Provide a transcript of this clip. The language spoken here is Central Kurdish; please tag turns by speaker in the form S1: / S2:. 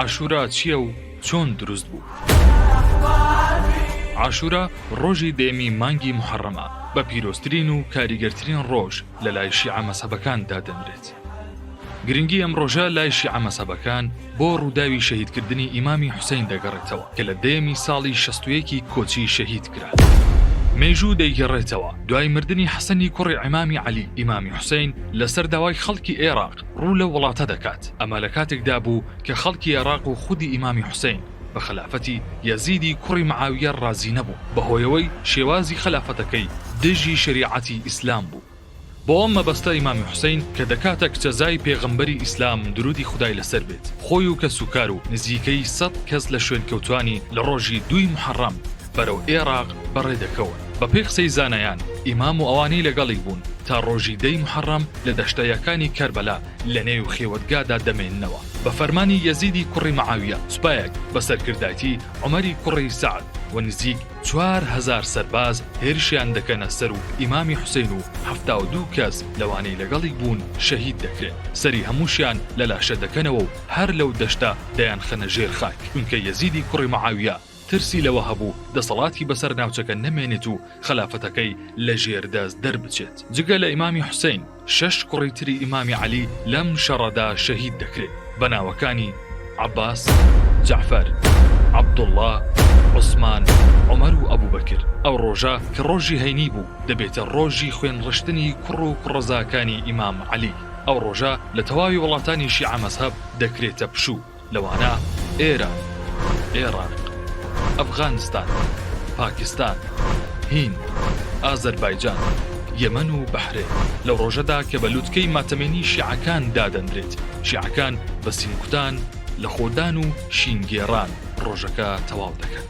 S1: عاشورا چییە و چۆن دروست بوو؟ عاشورا ڕۆژی دێمی مانگی محەڕەمە بە پیرۆستترین و کاریگەرترین ڕۆژ لە لای شیعە مەسەبەکان دادەنرێت. گرنگی ئەم ڕۆژە لای شیعە مەسەبەکان بۆ ڕووداوی شەهیدکردنی ئیمامی حوسەین دەگەڕێتەوە کە لە دێمی ساڵی 61 کۆچی شەهید کرا. مێژوو دەیگەڕێتەوە دوای مردنی حەسەنی کوڕی ئیمامی عەلی. ئیمامی حوسەین لەسەر داوای خەڵکی عێراق ڕوو لە وڵاتە دەکات. ئەمە لە کاتێکدا بوو کە خەڵکی عێراق و خودی ئیمامی حوسەین بە خلافەتی یەزیدی کوڕی مەعاویە ڕازی نەبوو بەهۆیەوەی شێوازی خلافەتەکەی دژی شریعەتی ئیسلام بوو. بۆ ئەم مەبەستە ئیمامی حوسەین کە دەکاتە کچەزای پێغەمبەری ئیسلام درودی خودای لەسەر بێت خۆی و کەسوکار و نزیکەی 100 کەس لە شوێنکەوتوانی لە ڕۆژی 2 محەڕەم بەرەو عێراق بەڕێدەکەون. بە پێی قسەی زانایان ئیمام و ئەوانەی لەگەڵی بوون تا ڕۆژی 10 محەڕەم لە دەشتەیەکانی کەربەلا لە نێو خێوەتگادا دەمێننەوە بە فەرمانی یەزیدی کوڕی مەعاویە سوپایەک بە سەرکردایەتی عومەری کوڕی سەعد و نزیک 4000 سەرباز هێرشیان دەکەنە سەر و ئیمامی حوسەین و 72 کەس لەوانەی لەگەڵی بوون شەهید دەکرێت. سەری هەمووشیان لە لاشە دەکەنەوە و هەر لەو دەشتا دەیان خەنە ژێر خاک چونکە یەزیدی کوڕی مەعاویە ترسی لەوە هەبوو دەسەڵاتی بەسەر ناوچەکە نەمێنێت و خلافەتەکەی لە ژێردەست دەربچێت. جگە لە ئیمامی حوسەین 6 کوڕی تری ئیمامی عەلی لەم شەڕەدا شەهید دەکرێت بە ناوەکانی عەباس، جەعفەر، عەبدوڵڵا، عوسمان، عومەر و ئەبوبەکر. ئەو ڕۆژە کە ڕۆژی هەینی بوو دەبێتە ڕۆژی خوێنڕشتنی کوڕ و کوڕەزاکانی ئیمام عەلی. ئەو ڕۆژە لە تەواوی وڵاتانی شیعە مەزهەب دەکرێتە پشوو لەوانە ئێران، عێراق، ئەفغانستان، پاکستان، هیند، ئازەربایجان، یەمەن و بەحرێن. لەو ڕۆژەدا کە بە لووتکەی ماتەمێنی شیعەکان دادەنرێت شیعەکان بە سینگوتان لە خۆدان و شینگێڕان ڕۆژەکە تەواو دەکەن.